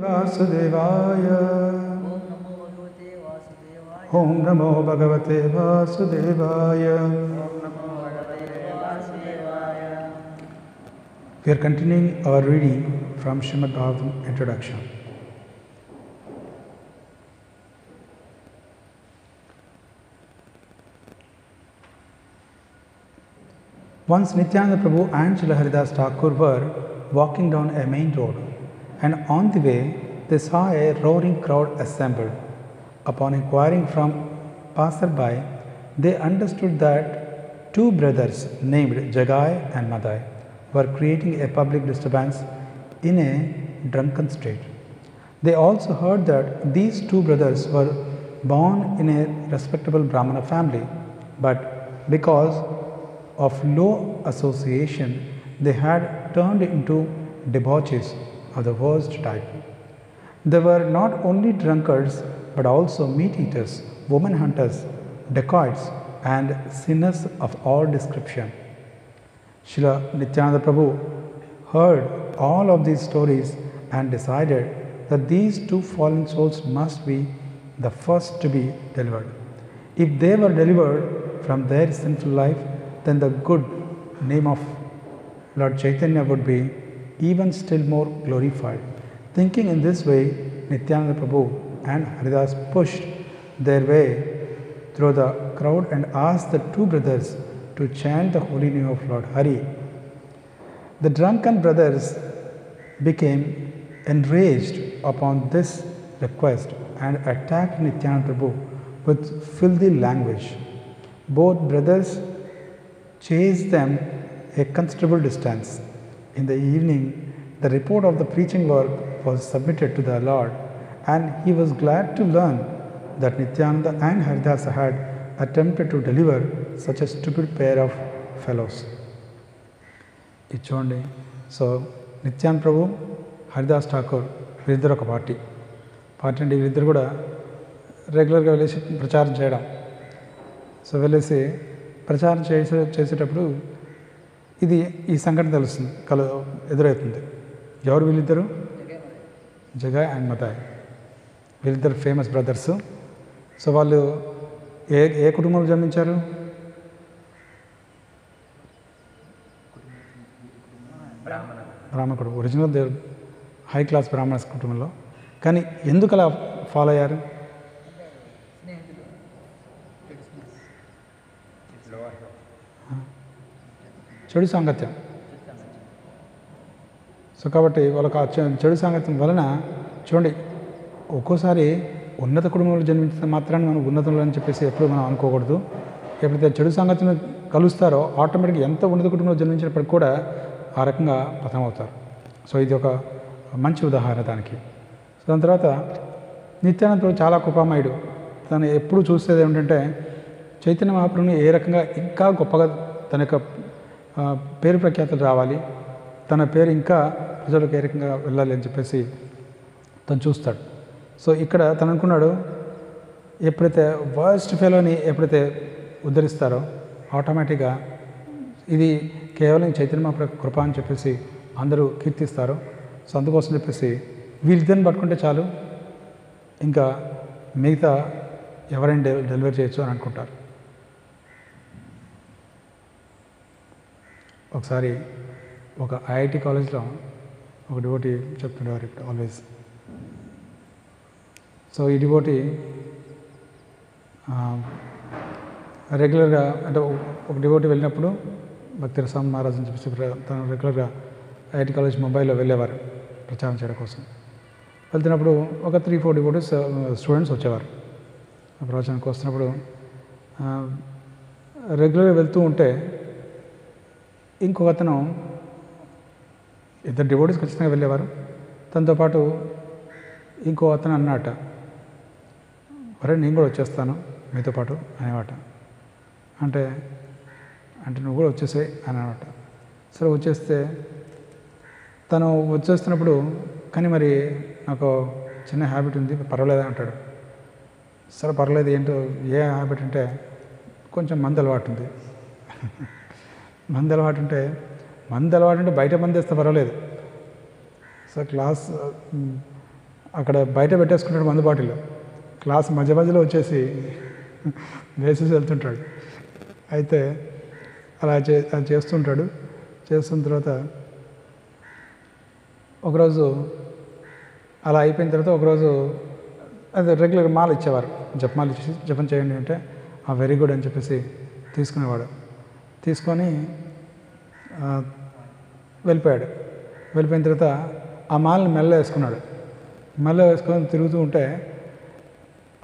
Vasudevaya. Om Namo Bhagavate Vasudevaya. We are continuing our reading from Srimad Bhagavatam Introduction. Once Nityananda Prabhu and Srila Haridas Thakur were walking down a main road, and on the way they saw a roaring crowd assembled. Upon inquiring from passerby, they understood that two brothers named Jagai and Madai were creating a public disturbance in a drunken state. They also heard that these two brothers were born in a respectable Brahmana family, but because of low association, they had turned into debauchees of the worst type. They were not only drunkards, but also meat eaters, woman hunters, dacoits, and sinners of all description. Srila Nityananda Prabhu heard all of these stories and decided that these two fallen souls must be the first to be delivered. If they were delivered from their sinful life, then the good name of Lord Chaitanya would be even still more glorified. Thinking in this way, Nityananda Prabhu and Haridas pushed their way through the crowd and asked the two brothers to chant the holy name of Lord Hari. The drunken brothers became enraged upon this request and attacked Nityananda Prabhu with filthy language. Both brothers chased them a considerable distance. In the evening, the report of the preaching work was submitted to the Lord, and he was glad to learn that Nityananda and Haridasa had attempted to deliver such a stupid pair of fellows. ఇది చూడండి. So Nityananda ప్రభు, హరిదాస్ ఠాకూర్ వీరిద్దరు ఒక party అంటే వీరిద్దరు కూడా రెగ్యులర్గా వెళ్ళేసి ప్రచారం చేయడం. సో వెళ్ళేసి ప్రచారం చేసేటప్పుడు ఇది ఈ సంఘటన తెలుస్తుంది, ఎదురవుతుంది. ఎవరు వీళ్ళిద్దరు? జగాయ్ అండ్ మదాయ్. వీళ్ళిద్దరు ఫేమస్ బ్రదర్స్. సో వాళ్ళు ఏ కుటుంబంలో జన్మించారు? బ్రాహ్మణ కుటుంబం. ఒరిజినల్ దేవ్ హై క్లాస్ బ్రాహ్మణ కుటుంబంలో. కానీ ఎందుకు అలా ఫాలో అయ్యారు? చెడు సాంగత్యం. సో కాబట్టి వాళ్ళకి ఆ చెడు సాంగత్యం వలన చూడండి, ఒక్కోసారి ఉన్నత కుటుంబంలో జన్మించిన మాత్రాన్ని మనం ఉన్నతంలో అని చెప్పేసి ఎప్పుడు మనం అనుకోకూడదు. ఎప్పుడైతే చెడు సాంగత్యం కలుస్తారో ఆటోమేటిక్గా ఎంత ఉన్నత కుటుంబంలో జన్మించినప్పటికి కూడా ఆ రకంగా పతనమవుతారు. సో ఇది ఒక మంచి ఉదాహరణ దానికి. సో దాని తర్వాత నిత్యానంద ప్రభు చాలా కృపామయుడు. తను ఎప్పుడు చూసేది ఏమిటంటే చైతన్య మహాప్రభుని ఏ రకంగా ఇంకా గొప్పగా తన యొక్క పేరు ప్రఖ్యాతులు రావాలి, తన పేరు ఇంకా ప్రజలకు ఏ రకంగా వెళ్ళాలి అని చెప్పేసి తను చూస్తాడు. సో ఇక్కడ తను అనుకున్నాడు, ఎప్పుడైతే వర్స్ట్ ఫెలోని ఎప్పుడైతే ఉద్ధరిస్తారో ఆటోమేటిక్గా ఇది కేవలం చైతన్య మహాప్రభు కృప అని చెప్పేసి అందరూ కీర్తిస్తారు. సో అందుకోసం చెప్పేసి వీళ్ళిద్దరిని పట్టుకుంటే చాలు, ఇంకా మిగతా ఎవరైనా డెలివరీ చేయొచ్చు అని అనుకుంటారు. ఒకసారి ఒక ఐఐటి కాలేజ్లో ఒక డివోటీ చెప్తుండేవారు ఇప్పుడు ఆల్వేస్. సో ఈ డివోటీ రెగ్యులర్గా అంటే ఒక డివోటీ వెళ్ళినప్పుడు భక్తి రసాం మహారాజ్ అని చెప్పేసి తను రెగ్యులర్గా ఐఐటి కాలేజ్ ముంబైలో వెళ్ళేవారు ప్రచారం చేయడం కోసం. వెళ్తున్నప్పుడు ఒక 3-4 డివోటీస్ స్టూడెంట్స్ వచ్చేవారు. ప్రవచనానికి వస్తున్నప్పుడు రెగ్యులర్గా వెళ్తూ ఉంటే ఇంకొక అతను, ఇద్దరు డివోటీస్ ఖచ్చితంగా వెళ్ళేవారు, తనతో పాటు ఇంకో అతను అన్నమాట, అరే నేను కూడా వచ్చేస్తాను మీతో పాటు అనేవాట. అంటే నువ్వు కూడా వచ్చేసాయి అని అనమాట. సరే వచ్చేస్తే తను వచ్చేస్తున్నప్పుడు, కానీ మరి నాకు చిన్న హ్యాబిట్ ఉంది, పర్వాలేదా అంటాడు. సరే పర్లేదు, ఏంటో ఏ హ్యాబిట్ అంటే కొంచెం మందు అలవాటు ఉంది. మందు అలవాటు అంటే బయట మందు వేస్తే పర్వాలేదు. సో అక్కడ బయట పెట్టేసుకుంటాడు మందు బాటిల్, క్లాస్ మధ్య మధ్యలో వచ్చేసి వేసేసి వెళ్తుంటాడు. అయితే అలా చేస్తుంటాడు. చేస్తున్న తర్వాత ఒకరోజు అలా అయిపోయిన తర్వాత ఒకరోజు అదే రెగ్యులర్ మాల ఇచ్చేవారు, జపమాల ఇచ్చేసి జపం చేయండి అంటే వెరీ గుడ్ అని చెప్పేసి తీసుకునేవాడు. తీసుకొని వెళ్ళిపోయాడు. వెళ్ళిపోయిన తర్వాత ఆ మాలని మెల్ల వేసుకున్నాడు. మెల్ల వేసుకొని తిరుగుతూ ఉంటే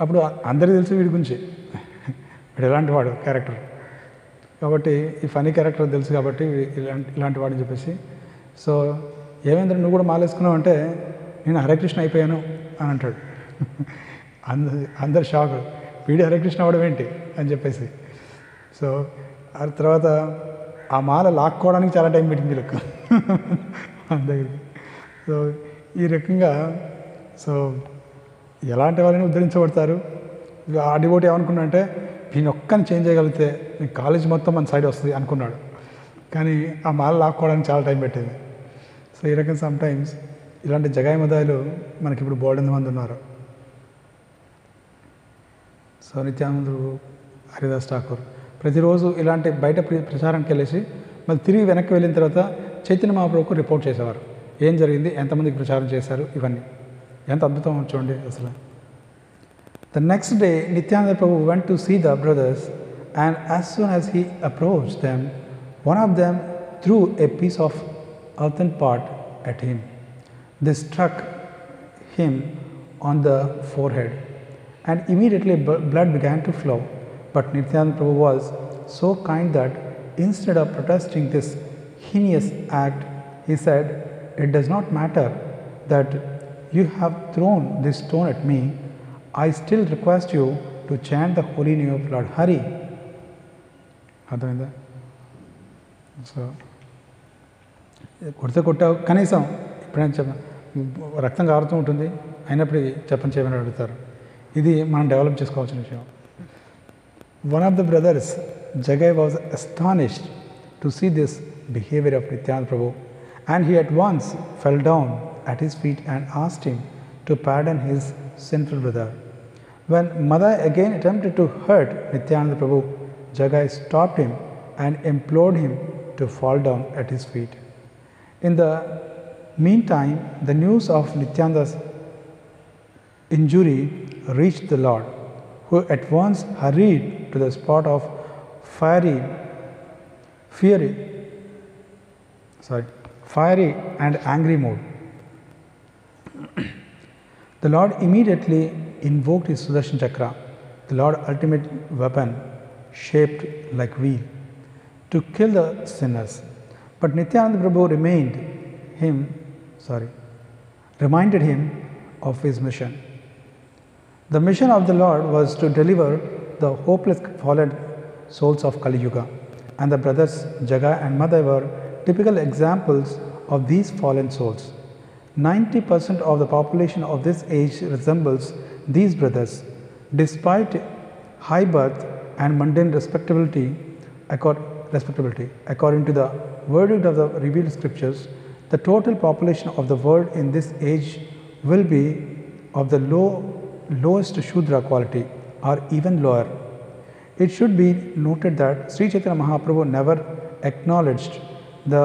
అప్పుడు అందరికీ తెలుసు వీడి గురించి, వీడు ఎలాంటి వాడు క్యారెక్టర్ కాబట్టి, ఈ ఫనీ క్యారెక్టర్ తెలుసు కాబట్టి ఇలాంటి వాడని చెప్పేసి, సో ఏమేంద్ర నువ్వు కూడా మాలేసుకున్నావు అంటే నేను హరే కృష్ణ అయిపోయాను అని అంటాడు. అందరు షాక్, వీడి హరే కృష్ణ అవడం ఏంటి అని చెప్పేసి. సో ఆ తర్వాత ఆ మాల లాక్కోవడానికి చాలా టైం పెట్టింది వీళ్ళకు దగ్గరికి. సో ఈ రకంగా సో ఎలాంటి వాళ్ళని ఉద్ధరించబడతారు. ఆ డివోటీ ఏమనుకున్నా అంటే నేను ఒక్కని చేంజ్ చేయగలిగితే నీ కాలేజ్ మొత్తం మన సైడ్ వస్తుంది అనుకున్నాడు. కానీ ఆ మాల లాక్కోవడానికి చాలా టైం పెట్టేది. సో ఈ రకంగా సమ్టైమ్స్ ఇలాంటి జగాయి మదాయిలు మనకి ఇప్పుడు బోల్డెంత మంది ఉన్నారు. సో నిత్యానందుడు, హరిదాస్ ఠాకూర్ ప్రతిరోజు ఇలాంటి బయట ప్రచారానికి వెళ్ళేసి మళ్ళీ తిరిగి వెనక్కి వెళ్ళిన తర్వాత చైతన్య మహాప్రభుకు రిపోర్ట్ చేసేవారు, ఏం జరిగింది, ఎంతమందికి ప్రచారం చేశారు, ఇవన్నీ. ఎంత అద్భుతం చూడండి అసలు. The next day, Nityananda Prabhu went to see the brothers, and as soon as he approached them, one of them threw a piece of earthen pot at him. This struck him on the forehead, and immediately blood began to flow. But Nityananda Prabhu was so kind that instead of protesting this heinous act, he said, "It does not matter that you have thrown this stone at me. I still request you to chant the holy name of Lord Hari." అర్థమైందా? So కొట్టావు కనీసం ఎప్పుడైనా రక్తం కారుతూ ఉంటుంది, అయినప్పుడు జపం చేయమని అడుగుతారు. ఇది మనం డెవలప్ చేసుకోవాల్సిన విషయం. One of the brothers, Jagai, was astonished to see this behavior of Nityananda Prabhu, and he at once fell down at his feet and asked him to pardon his sinful brother. When Madai again attempted to hurt Nityananda Prabhu, Jagai stopped him and implored him to fall down at his feet. In the meantime, the news of Nityananda's injury reached the Lord, who at once hurried to the spot of fiery and angry mood. The Lord immediately invoked his Sudarshan Chakra, the Lord's ultimate weapon shaped like wheel, to kill the sinners. But Nityananda Prabhu reminded him of his mission. The mission of the Lord was to deliver the hopeless fallen souls of Kali Yuga, and the brothers Jagai and Madai were typical examples of these fallen souls. 90% of the population of this age resembles these brothers. Despite high birth and mundane respectability, according to the verdict of the revealed scriptures, the total population of the world in this age will be of the lowest Shudra quality or even lower. It should be noted that Sri Chaitanya Mahaprabhu never acknowledged the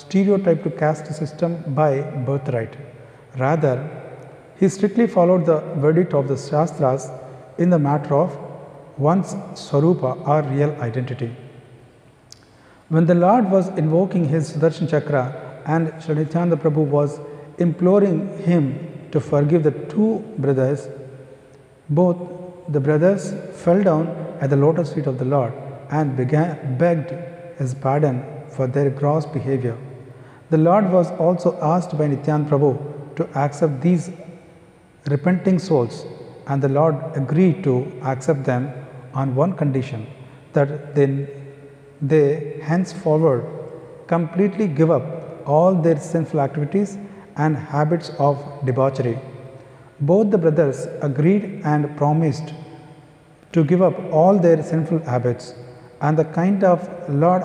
stereotyped caste system by birthright. Rather, he strictly followed the verdict of the Shastras in the matter of one's Swarupa or real identity. When the Lord was invoking his Sudarshan Chakra and Sri Nityananda Prabhu was imploring him to forgive the two brothers, both the brothers fell down at the lotus feet of the Lord and begged his pardon for their gross behavior. The Lord was also asked by Nityananda Prabhu to accept these repenting souls, and the Lord agreed to accept them on one condition, that they henceforward completely give up all their sinful activities and habits of debauchery. Both the brothers agreed and promised to give up all their sinful habits, and the kind Lord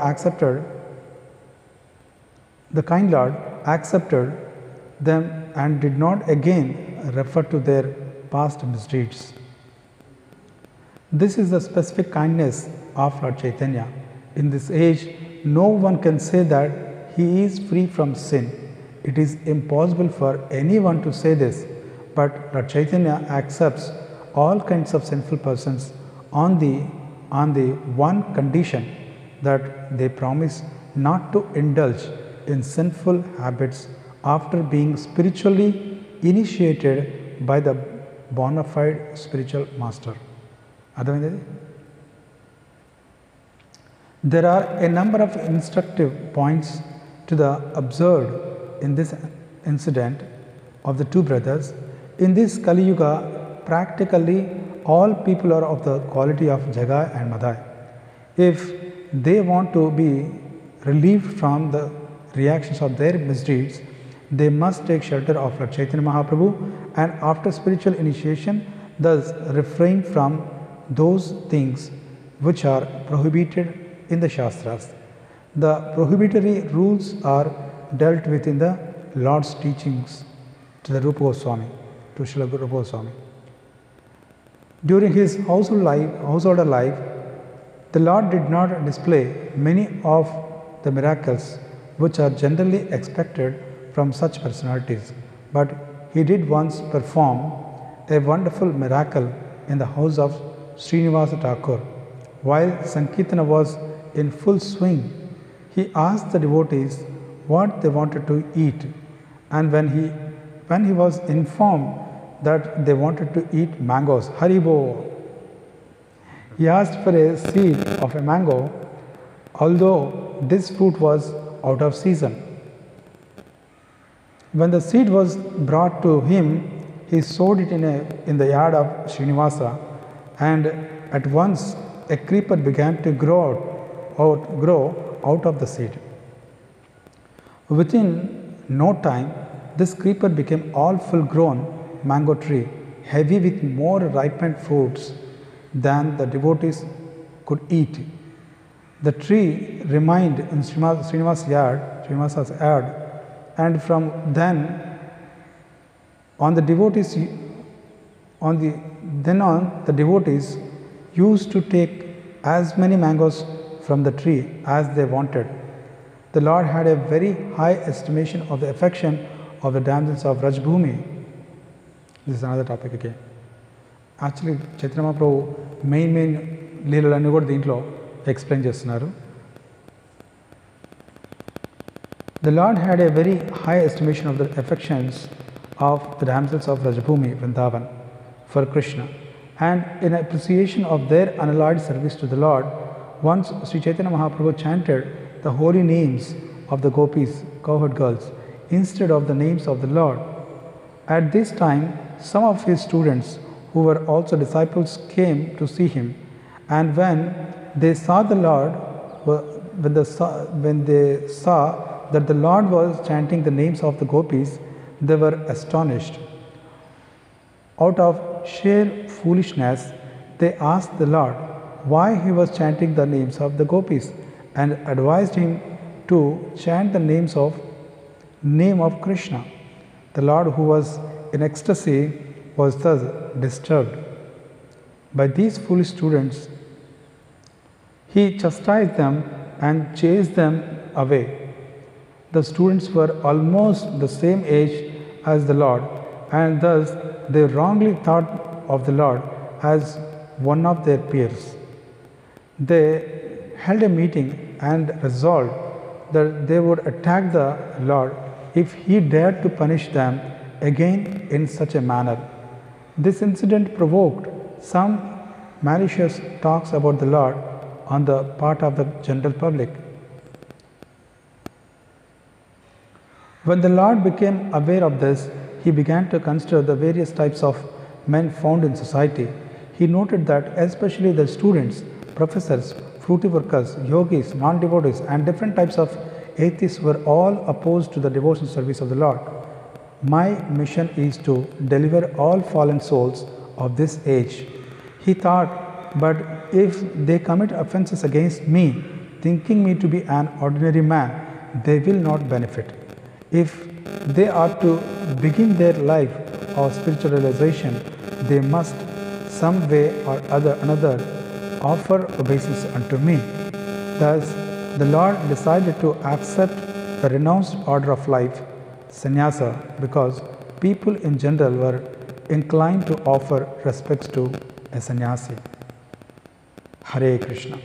accepted them and did not again refer to their past misdeeds. This is the specific kindness of Lord Chaitanya. In this age, no one can say that he is free from sin. It is impossible for anyone to say this, but Lord Chaitanya accepts all kinds of sinful persons on the one condition that they promise not to indulge in sinful habits after being spiritually initiated by the bona fide spiritual master. There are a number of instructive points to the observed in this incident of the two brothers. In this Kali Yuga, practically all people are of the quality of Jagai and Madai. If they want to be relieved from the reactions of their misdeeds, they must take shelter of Lord Chaitanya Mahaprabhu, and after spiritual initiation, thus refrain from those things which are prohibited in the Shastras. The prohibitory rules are dealt with in the Lord's teachings to the Rupa Goswami, to Srila Rupa Goswami. During his householder life, the Lord did not display many of the miracles which are generally expected from such personalities, but he did once perform a wonderful miracle in the house of Srinivasa Thakur. While Sankirtana was in full swing, he asked the devotees what they wanted to eat, and when he was informed that they wanted to eat mangoes, Haribo, he asked for a seed of a mango, although this fruit was out of season. When the seed was brought to him, he sowed it in the yard of Srinivasa, and at once a creeper began to grow out of the seed. Within no time, this creeper became all full-grown mango tree, heavy with more ripened fruits than the devotees could eat. The tree remained in Srinivasa's yard, and from then on the devotees used to take as many mangoes from the tree as they wanted. The Lord had a very high estimation of the affection of the damsels of Rajbhumi. This is another topic again. Actually, Chaitanya Mahaprabhu main లీలలన్నీ కూడా దీంట్లో explain చేస్తున్నారు. The Lord had a very high estimation of the affections of the damsels of Rajbhumi, Vrindavan, for Krishna, and in appreciation of their unalloyed service to the Lord, once Sri Chaitanya Mahaprabhu chanted the holy names of the gopis, cowherd girls, instead of the names of the Lord. At this time, some of his students, who were also disciples, came to see him, and when they saw the Lord, when they saw that the Lord was chanting the names of the gopis, they were astonished. Out of sheer foolishness, they asked the Lord why he was chanting the names of the gopis, and advised him to chant the name of Krishna. The Lord, who was in ecstasy, was thus disturbed by these foolish students. He chastised them and chased them away. The students were almost the same age as the Lord, and thus they wrongly thought of the Lord as one of their peers. They held a meeting and resolved that they would attack the Lord if he dared to punish them again in such a manner. This incident provoked some malicious talks about the Lord on the part of the general public. When the Lord became aware of this, he began to consider the various types of men found in society. He noted that especially the students, professors, fruity workers, yogis, non-devotees, and different types of atheists were all opposed to the devotional service of the Lord. My mission is to deliver all fallen souls of this age, he thought, but if they commit offenses against me, thinking me to be an ordinary man, they will not benefit. If they are to begin their life of spiritual realization, they must, some way or another, offer obeisance unto me. Thus, the Lord decided to accept the renounced order of life, sannyasa, because people in general were inclined to offer respects to a sannyasi. Hare Krishna.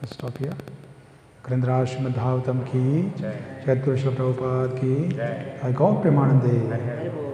Let's stop here. Kakinada Srimad Bhagavatam ki, Jai Guru Srila Prabhupada ki, I go Premanande.